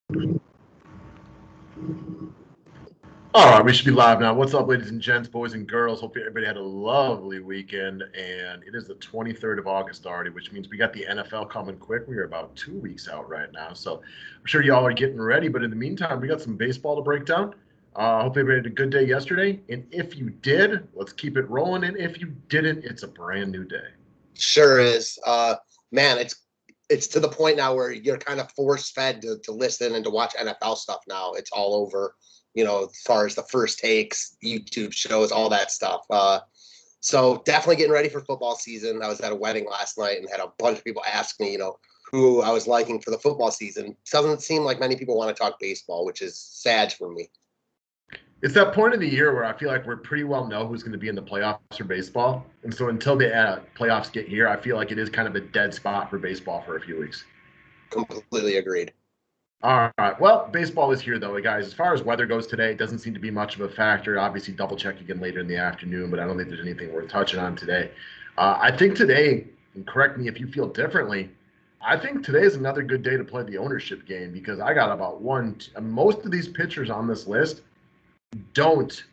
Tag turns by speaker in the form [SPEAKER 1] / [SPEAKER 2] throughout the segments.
[SPEAKER 1] All right, we should be live now. What's up, ladies and gents, boys and girls? Hope everybody had a lovely weekend. And it is the 23rd of August already, which means we got the NFL coming quick. We are about 2 weeks out right now. So I'm sure y'all are getting ready. But in the meantime, we got some baseball to break down. Hope everybody had a good day yesterday. And if you did, let's keep it rolling. And if you didn't, it's a brand new day.
[SPEAKER 2] Sure is. Man, it's to the point now where you're kind of force-fed to listen and to watch NFL stuff now. It's all over, as far as the first takes, YouTube shows, all that stuff. So definitely getting ready for football season. I was at a wedding last night and had a bunch of people ask me, who I was liking for the football season. It doesn't seem like many people want to talk baseball, which is sad for me.
[SPEAKER 1] It's that point of the year where I feel like we're pretty well know who's going to be in the playoffs for baseball. And so until the playoffs get here, I feel like it is kind of a dead spot for baseball for a few weeks.
[SPEAKER 2] Completely agreed.
[SPEAKER 1] All right. Well, baseball is here, though, guys. As far as weather goes today, it doesn't seem to be much of a factor. Obviously, double check again later in the afternoon, but I don't think there's anything worth touching on today. I think today, and correct me if you feel differently, I think today is another good day to play the ownership game because I got about most of these pitchers on this list don't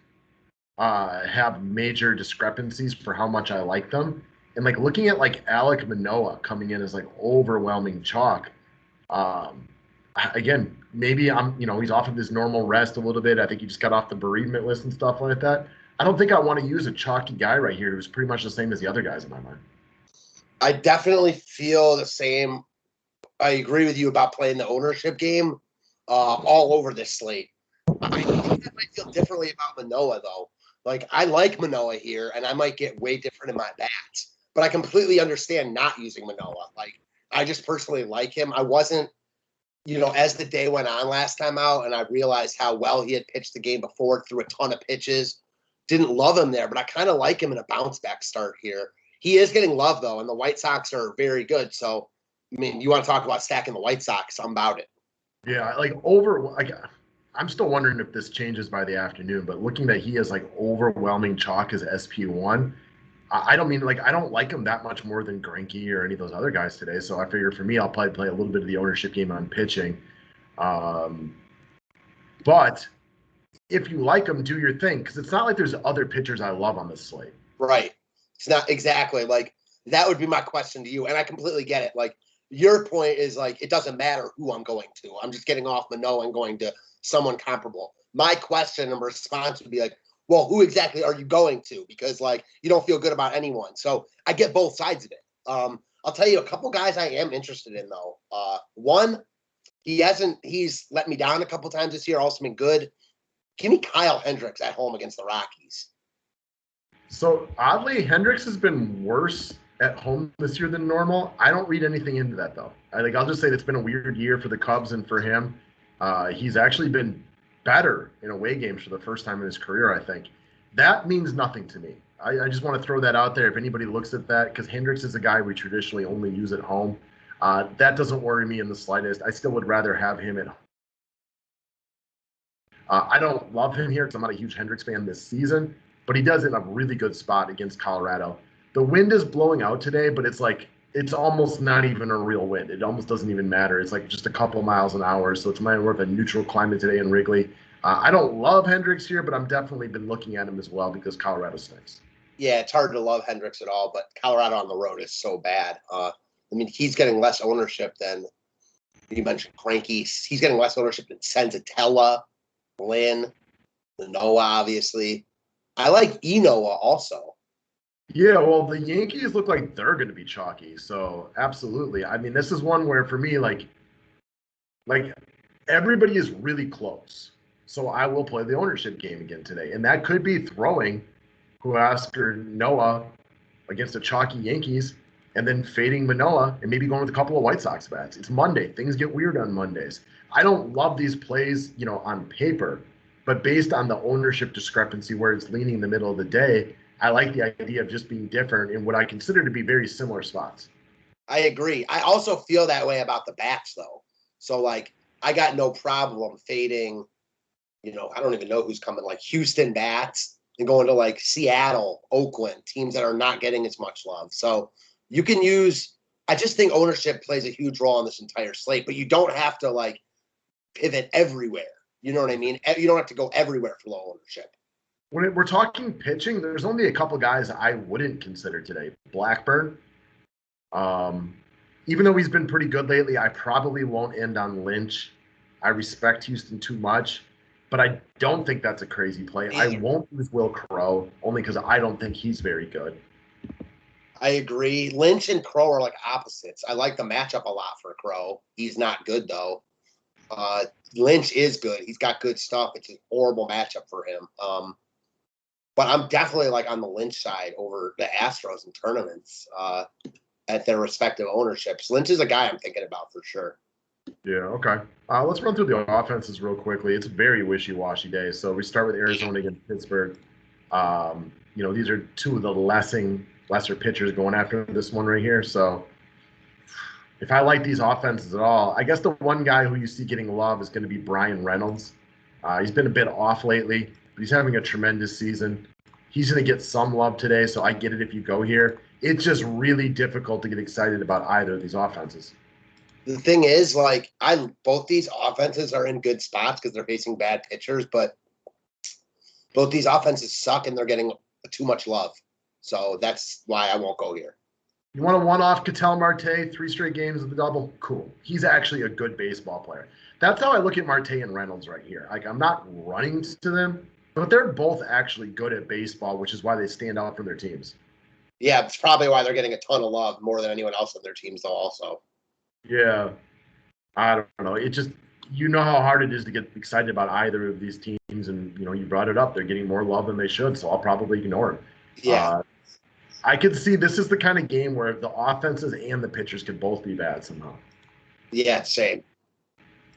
[SPEAKER 1] have major discrepancies for how much I like them. And like looking at like Alek Manoah coming in as like overwhelming chalk. Again, maybe he's off of his normal rest a little bit. I think he just got off the bereavement list and stuff like that. I don't think I want to use a chalky guy right here who's pretty much the same as the other guys in my mind.
[SPEAKER 2] I definitely feel the same. I agree with you about playing the ownership game all over this slate. I think I might feel differently about Manoah, though. Like, I like Manoah here, and I might get way different in my bats. But I completely understand not using Manoah. Like, I just personally like him. I wasn't, as the day went on last time out, and I realized how well he had pitched the game before, threw a ton of pitches. Didn't love him there, but I kind of like him in a bounce-back start here. He is getting love, though, and the White Sox are very good. So, I mean, you want to talk about stacking the White Sox, I'm about it.
[SPEAKER 1] Yeah, I'm still wondering if this changes by the afternoon, but looking that he has like overwhelming chalk as SP1, I don't like him that much more than Greinke or any of those other guys today. So I figure for me, I'll probably play a little bit of the ownership game on pitching. But if you like him, do your thing because it's not like there's other pitchers I love on this slate.
[SPEAKER 2] Right. It's not exactly like that would be my question to you, and I completely get it. Like your point is like it doesn't matter who I'm going to. I'm just getting off Manoah and going to someone comparable. My question and response would be like, well, who exactly are you going to? Because like you don't feel good about anyone. So I get both sides of it. I'll tell you a couple guys I am interested in though. One, he's let me down a couple times this year, also been good. Give me Kyle Hendricks at home against the Rockies.
[SPEAKER 1] So oddly, Hendricks has been worse at home this year than normal. I don't read anything into that though. I'll just say it's been a weird year for the Cubs and for him. He's actually been better in away games for the first time in his career, I think. That means nothing to me. I just want to throw that out there if anybody looks at that, because Hendricks is a guy we traditionally only use at home. That doesn't worry me in the slightest. I still would rather have him at home. I don't love him here because I'm not a huge Hendricks fan this season, but he does in a really good spot against Colorado. The wind is blowing out today, but it's almost not even a real wind. It almost doesn't even matter. It's like just a couple miles an hour, so it's more of a neutral climate today in Wrigley. I don't love Hendricks here, but I'm definitely been looking at him as well because Colorado stinks.
[SPEAKER 2] Yeah, it's hard to love Hendricks at all, but Colorado on the road is so bad. He's getting less ownership than you mentioned Greinke. He's getting less ownership than Senzatella, Lynn, Manoah, obviously. I like Enoa also.
[SPEAKER 1] Yeah, well, the Yankees look like they're going to be chalky, so absolutely. I mean, this is one where for me, like everybody is really close. So I will play the ownership game again today, and that could be throwing Huascar Noah against the chalky Yankees, and then fading Manoah, and maybe going with a couple of White Sox bats. It's Monday; things get weird on Mondays. I don't love these plays, on paper, but based on the ownership discrepancy where it's leaning in the middle of the day. I like the idea of just being different in what I consider to be very similar spots.
[SPEAKER 2] I agree. I also feel that way about the bats, though. So, like, I got no problem fading, I don't even know who's coming, like Houston bats and going to, like, Seattle, Oakland, teams that are not getting as much love. So you can use – I just think ownership plays a huge role on this entire slate, but you don't have to, like, pivot everywhere. You know what I mean? You don't have to go everywhere for low ownership.
[SPEAKER 1] When we're talking pitching, there's only a couple guys I wouldn't consider today. Blackburn, even though he's been pretty good lately, I probably won't end on Lynch. I respect Houston too much, but I don't think that's a crazy play. I won't use Will Crow only because I don't think he's very good.
[SPEAKER 2] I agree. Lynch and Crow are like opposites. I like the matchup a lot for Crow. He's not good though. Lynch is good. He's got good stuff. It's a horrible matchup for him. But I'm definitely like on the Lynch side over the Astros in tournaments at their respective ownerships. Lynch is a guy I'm thinking about for sure.
[SPEAKER 1] Yeah, okay. Let's run through the offenses real quickly. It's a very wishy-washy day. So we start with Arizona against Pittsburgh. These are two of the lesser pitchers going after this one right here. So if I like these offenses at all, I guess the one guy who you see getting love is going to be BRYAN Reynolds. He's been a bit off lately, but he's having a tremendous season. He's going to get some love today, so I get it if you go here. It's just really difficult to get excited about either of these offenses.
[SPEAKER 2] The thing is, like, both these offenses are in good spots because they're facing bad pitchers, but both these offenses suck and they're getting too much love. So that's why I won't go here.
[SPEAKER 1] You want a one-off Ketel Marte, 3 straight games of the double? Cool. He's actually a good baseball player. That's how I look at Marte and Reynolds right here. Like, I'm not running to them, but they're both actually good at baseball, which is why they stand out for their teams.
[SPEAKER 2] Yeah, it's probably why they're getting a ton of love more than anyone else on their teams, though, also.
[SPEAKER 1] Yeah. I don't know. It just, you know how hard it is to get excited about either of these teams, and, you brought it up. They're getting more love than they should, so I'll probably ignore them.
[SPEAKER 2] Yeah.
[SPEAKER 1] I could see this is the kind of game where the offenses and the pitchers could both be bad somehow.
[SPEAKER 2] Yeah, same.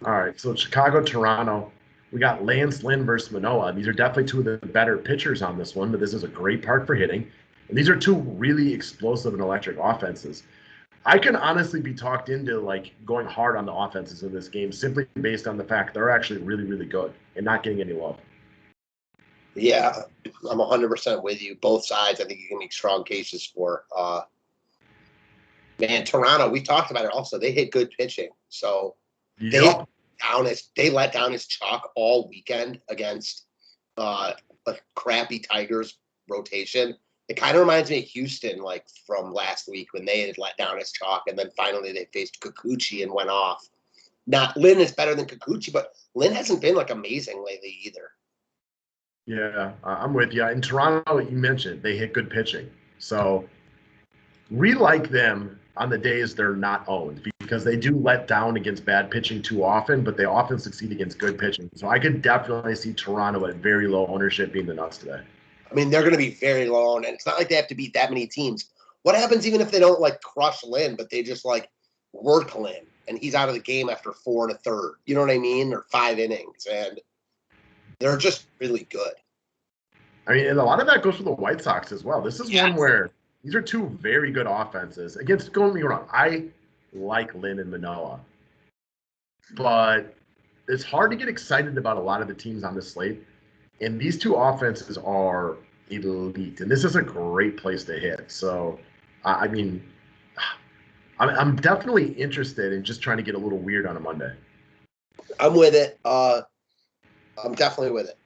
[SPEAKER 1] All right, so Chicago, Toronto. We got Lance Lynn versus Manoah. These are definitely two of the better pitchers on this one, but this is a great park for hitting. And these are two really explosive and electric offenses. I can honestly be talked into like going hard on the offenses in this game simply based on the fact they're actually really, really good and not getting any love.
[SPEAKER 2] Yeah, I'm 100% with you. Both sides, I think you can make strong cases for. Toronto, we talked about it also. They hit good pitching. So they let down his chalk all weekend against a crappy Tigers rotation. It kind of reminds me of Houston, like from last week when they had let down his chalk, and then finally they faced Kikuchi and went off. Not Lynn is better than Kikuchi, but Lynn hasn't been like amazing lately either.
[SPEAKER 1] Yeah, I'm with you. In Toronto, you mentioned they hit good pitching. So we like them on the days they're not owned because they do let down against bad pitching too often, but they often succeed against good pitching. So I could definitely see Toronto at very low ownership being the nuts today.
[SPEAKER 2] I mean, they're going to be very low owned, and it's not like they have to beat that many teams. What happens even if they don't like crush Lynn, but they just like work Lynn and he's out of the game after 4 1/3? You know what I mean? Or 5 innings, and they're just really good.
[SPEAKER 1] I mean, and a lot of that goes for the White Sox as well. This is one where these are two very good offenses. Against, don't get me wrong, I like Lynn and Manoah, but it's hard to get excited about a lot of the teams on this slate. And these two offenses are elite, and this is a great place to hit. So, I mean, I'm definitely interested in just trying to get a little weird on a Monday.
[SPEAKER 2] I'm with it. I'm definitely with it.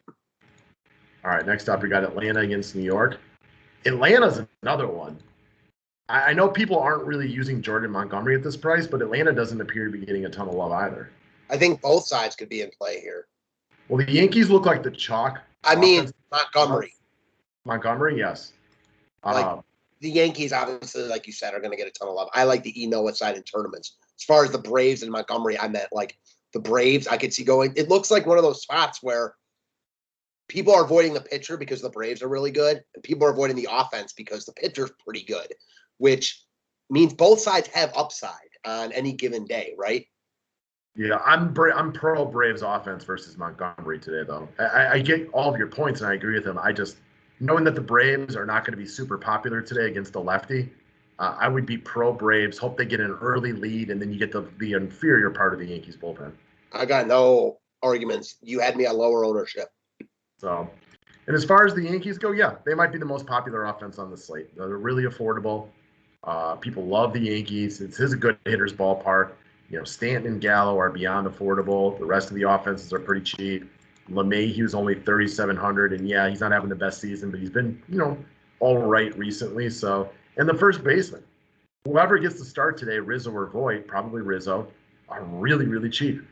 [SPEAKER 1] All right, next up, we got Atlanta against New York. Atlanta's another one. I know people aren't really using Jordan Montgomery at this price, but Atlanta doesn't appear to be getting a ton of love either.
[SPEAKER 2] I think both sides could be in play here.
[SPEAKER 1] Well, the Yankees look like the chalk.
[SPEAKER 2] I mean, Montgomery.
[SPEAKER 1] Montgomery, yes.
[SPEAKER 2] The Yankees, obviously, like you said, are going to get a ton of love. I like the Enoa side in tournaments. As far as the Braves and Montgomery, I meant like the Braves, I could see going. It looks like one of those spots where people are avoiding the pitcher because the Braves are really good, and people are avoiding the offense because the pitcher's pretty good, which means both sides have upside on any given day, right?
[SPEAKER 1] Yeah, I'm pro Braves offense versus Montgomery today, though. I get all of your points, and I agree with them. I just, knowing that the Braves are not going to be super popular today against the lefty, I would be pro Braves, hope they get an early lead, and then you get the inferior part of the Yankees bullpen.
[SPEAKER 2] I got no arguments. You had me at lower ownership.
[SPEAKER 1] So, and as far as the Yankees go, yeah, they might be the most popular offense on the slate. They're really affordable. People love the Yankees. It's a good hitter's ballpark. Stanton and Gallo are beyond affordable. The rest of the offenses are pretty cheap. LeMay, was only 3,700, and yeah, he's not having the best season, but he's been, all right recently. So, and the first baseman, whoever gets the start today, Rizzo or Voit, probably Rizzo, are really, really cheap.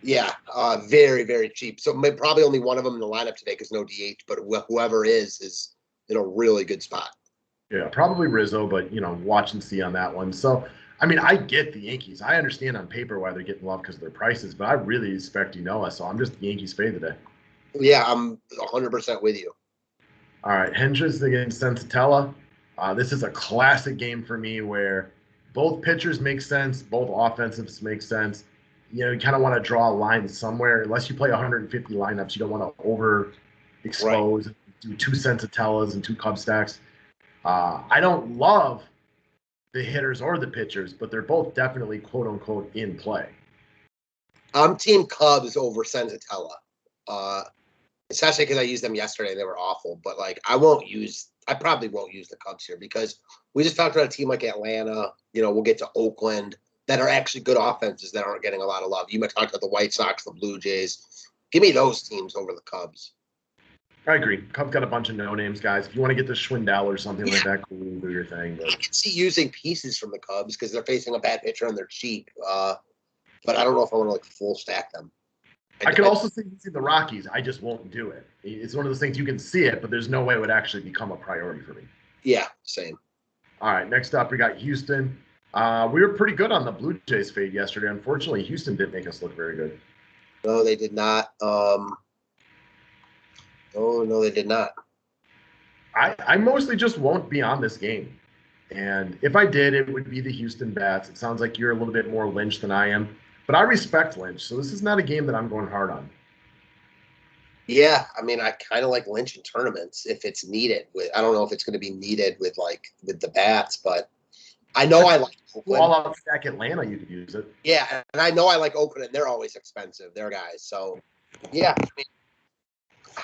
[SPEAKER 2] Yeah, very, very cheap. So probably only one of them in the lineup today because no DH, but whoever is in a really good spot.
[SPEAKER 1] Yeah, probably Rizzo, but, watch and see on that one. So, I mean, I get the Yankees. I understand on paper why they're getting love because of their prices, but I really expect Noah, so I'm just Yankees fade today.
[SPEAKER 2] Yeah, I'm 100% with you.
[SPEAKER 1] All right, Hendricks against Sensatella. This is a classic game for me where both pitchers make sense, both offensives make sense. You kind of want to draw a line somewhere. Unless you play 150 lineups, you don't want to overexpose, right. Do 2 Sensatellas and 2 Cub stacks. I don't love the hitters or the pitchers, but they're both definitely quote unquote in play.
[SPEAKER 2] I'm team Cubs over Sensatella, especially because I used them yesterday and they were awful. But I probably won't use the Cubs here because we just talked about a team like Atlanta. We'll get to Oakland that are actually good offenses that aren't getting a lot of love. You might talk about the White Sox, the Blue Jays. Give me those teams over the Cubs.
[SPEAKER 1] I agree. Cubs got a bunch of no-names guys. If you want to get the Schwindel or something like that, cool, do your thing. But
[SPEAKER 2] I can see using pieces from the Cubs because they're facing a bad pitcher and they're cheap. But I don't know if I want to full stack them.
[SPEAKER 1] I could also see the Rockies. I just won't do it. It's one of those things you can see it, but there's no way it would actually become a priority for me.
[SPEAKER 2] Yeah, same.
[SPEAKER 1] All right, next up we got Houston. We were pretty good on the Blue Jays fade yesterday. Unfortunately, Houston didn't make us look very good.
[SPEAKER 2] No, they did not. No, they did not.
[SPEAKER 1] I mostly just won't be on this game. And if I did, it would be the Houston Bats. It sounds like you're a little bit more Lynch than I am. But I respect Lynch, so this is not a game that I'm going hard on.
[SPEAKER 2] Yeah, I mean, I kind of like Lynch in tournaments if it's needed. I don't know if it's going to be needed with the Bats, but I know I like Oakland.
[SPEAKER 1] All out stack Atlanta, you could use it.
[SPEAKER 2] Yeah, and I know I like Oakland, and they're always expensive. They're guys. So, yeah, I mean,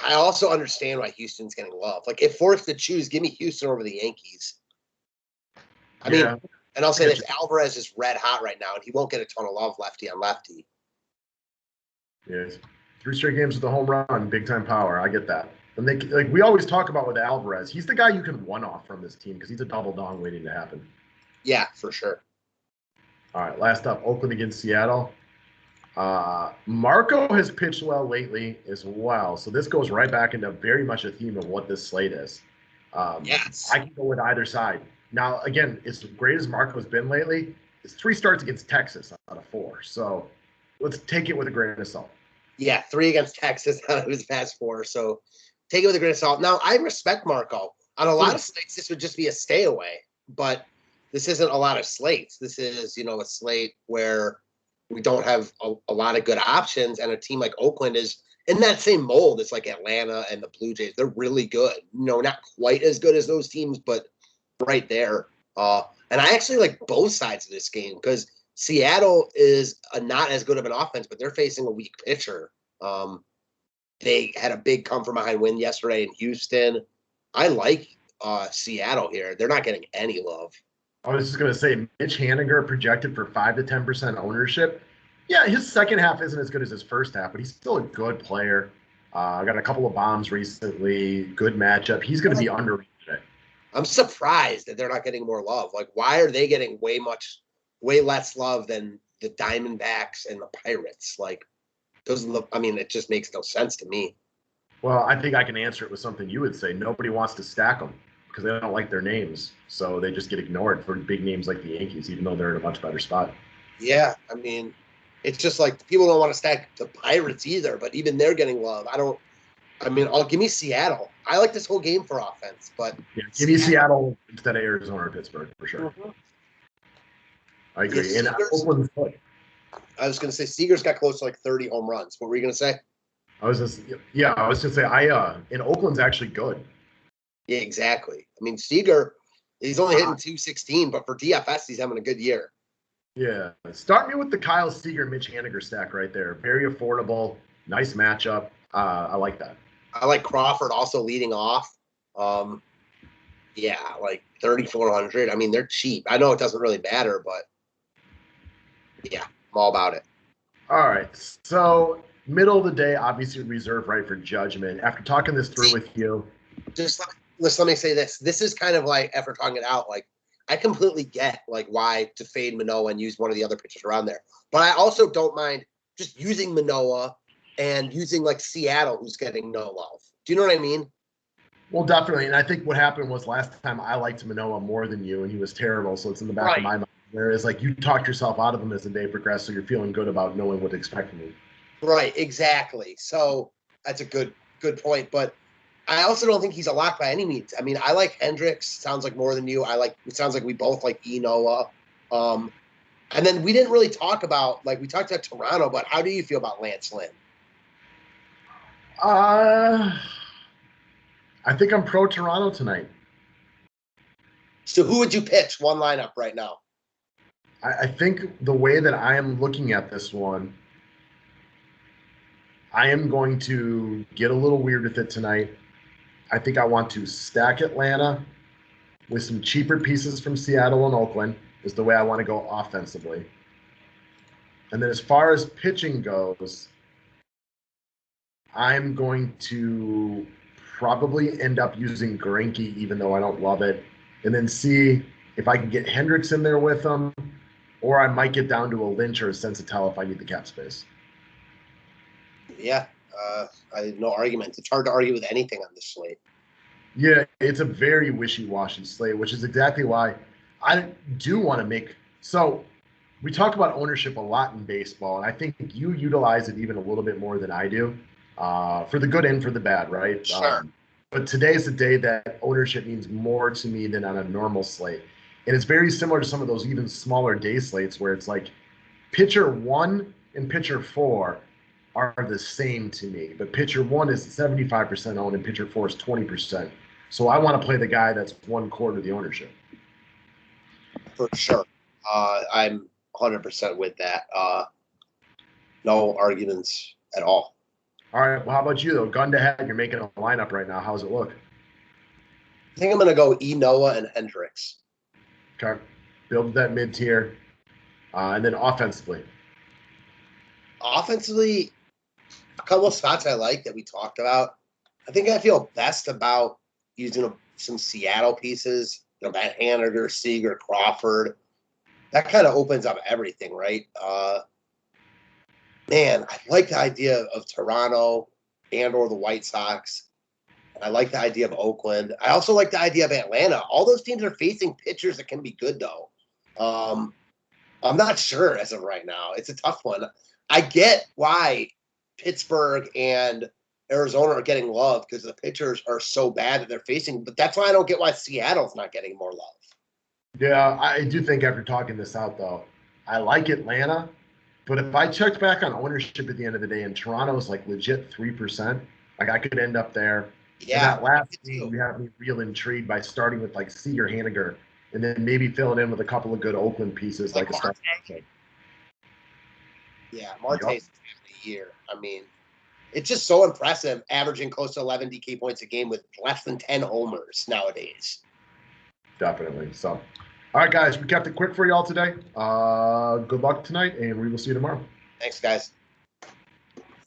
[SPEAKER 2] I also understand why Houston's getting love. If forced to choose, give me Houston over the Yankees. I mean, and I'll say this, Alvarez is red hot right now, and he won't get a ton of love lefty on lefty.
[SPEAKER 1] Yes. 3 straight games with a home run, big-time power. I get that. And we always talk about with Alvarez, he's the guy you can one-off from this team because he's a double dong waiting to happen.
[SPEAKER 2] Yeah, for sure.
[SPEAKER 1] All right, last up, Oakland against Seattle. Marco has pitched well lately as well, so this goes right back into very much a theme of what this slate is.
[SPEAKER 2] Yes.
[SPEAKER 1] I can go with either side. Now, again, as great as Marco's been lately, it's 3 starts against Texas out of 4. So let's take it with a grain of salt.
[SPEAKER 2] Yeah, 3 against Texas out of his past 4. So take it with a grain of salt. Now, I respect Marco. On a lot of slates, this would just be a stay away. But this isn't a lot of slates. This is, a slate where we don't have a lot of good options. And a team like Oakland is in that same mold. It's like Atlanta and the Blue Jays. They're really good. Not quite as good as those teams, but right there. And I actually like both sides of this game because Seattle is not as good of an offense, but they're facing a weak pitcher. They had a big come from behind win yesterday in Houston. I like Seattle here. They're not getting any love.
[SPEAKER 1] I was just going to say, Mitch Haniger projected for 5 to 10% ownership. Yeah, his second half isn't as good as his first half, but he's still a good player. Got a couple of bombs recently. Good matchup. He's going to be underrated today.
[SPEAKER 2] I'm surprised that they're not getting more love. Why are they getting way less love than the Diamondbacks and the Pirates? It just makes no sense to me.
[SPEAKER 1] Well, I think I can answer it with something you would say. Nobody wants to stack them because they don't like their names. So they just get ignored for big names like the Yankees, even though they're in a much better spot.
[SPEAKER 2] Yeah, it's just people don't want to stack the Pirates either, but even they're getting love. Give me Seattle. I like this whole game for offense, but
[SPEAKER 1] give me Seattle instead of Arizona or Pittsburgh for sure. Mm-hmm. I agree.
[SPEAKER 2] Yeah,
[SPEAKER 1] and Oakland's good.
[SPEAKER 2] I was going to say Seager's got close to 30 home runs. What were you going to say?
[SPEAKER 1] I was just going to say and Oakland's actually good.
[SPEAKER 2] Yeah, exactly. Seager, he's only hitting 216, but for DFS, he's having a good year.
[SPEAKER 1] Yeah. Start me with the Kyle Seager, Mitch Haniger stack right there. Very affordable, nice matchup. I like that.
[SPEAKER 2] I like Crawford also leading off. 3,400. They're cheap. I know it doesn't really matter, but Yeah, I'm all about it.
[SPEAKER 1] All right. So middle of the day, obviously reserve right for judgment. After talking this through with you,
[SPEAKER 2] Just let me say this. This is kind of like, after talking it out, like, I completely get like why to fade Manoah and use one of the other pitchers around there. But I also don't mind just using Manoah and using like Seattle, who's getting no love. Do you know what I mean?
[SPEAKER 1] well, definitely. And I think what happened was last time I liked Manoa more than you, and he was terrible. So it's in the back of my mind. Whereas, like, you talked yourself out of him as the day progressed, so you're feeling good about knowing what to expect from him.
[SPEAKER 2] Right, exactly. So that's a good point. But I also don't think he's a lock by any means. I mean, I like Hendricks. Sounds like more than you. It sounds like we both like Noah. And then we didn't really talk about, like, we talked about Toronto, but how do you feel about Lance Lynn?
[SPEAKER 1] I think I'm pro Toronto tonight.
[SPEAKER 2] So who would you pitch one lineup right now?
[SPEAKER 1] I think the way that I am looking at this one, I am going to get a little weird with it tonight. I think I want to stack Atlanta with some cheaper pieces from Seattle and Oakland is the way I want to go offensively. And then as far as pitching goes, I'm going to probably end up using Greinke, even though I don't love it, and then see if I can get Hendricks in there with them, or I might get down to a Lynch or a Sensatella if I need the cap space.
[SPEAKER 2] Yeah, I have no argument. It's hard to argue with anything on this slate.
[SPEAKER 1] Yeah, it's a very wishy-washy slate, which is exactly why I do want to make. So we talk about ownership a lot in baseball, and I think you utilize it even a little bit more than I do, for the good and for the bad, right?
[SPEAKER 2] Sure.
[SPEAKER 1] But today is the day that ownership means more to me than on a normal slate. And it's very similar to some of those even smaller day slates where it's like pitcher 1 and pitcher 4 are the same to me, but pitcher 1 is 75% owned and pitcher 4 is 20%. So I want to play the guy that's 1/4 of the ownership.
[SPEAKER 2] For sure. I'm 100% with that. No arguments at all.
[SPEAKER 1] All right. Well, how about you, though? Gun to head, you're making a lineup right now. How's it look?
[SPEAKER 2] I think I'm going to go Noah and Hendricks.
[SPEAKER 1] Okay. Build that mid tier. And then offensively.
[SPEAKER 2] Offensively, a couple of spots I like that we talked about. I think I feel best about using some Seattle pieces. You know, that Haniger, Seager, Crawford. That kind of opens up everything, right? Man, I like the idea of Toronto and or the White Sox. I like the idea of Oakland. I also like the idea of Atlanta. All those teams are facing pitchers that can be good, though. I'm not sure as of right now. It's a tough one. I get why Pittsburgh and Arizona are getting love because the pitchers are so bad that they're facing, but that's why I don't get why Seattle's not getting more love.
[SPEAKER 1] Yeah, I do think after talking this out, though, I like Atlanta. But if I checked back on ownership at the end of the day and Toronto's like legit 3%, like I could end up there. And
[SPEAKER 2] Yeah.
[SPEAKER 1] that last game, you have me real intrigued by starting with like Seager, Haniger, and then maybe filling in with a couple of good Oakland pieces like a start.
[SPEAKER 2] Yeah, Marte's having a year. I mean, it's just so impressive, averaging close to 11 DK points a game with less than 10 homers nowadays.
[SPEAKER 1] Definitely. So, all right, guys, we kept it quick for y'all today. Good luck tonight, and we will see you tomorrow.
[SPEAKER 2] Thanks, guys.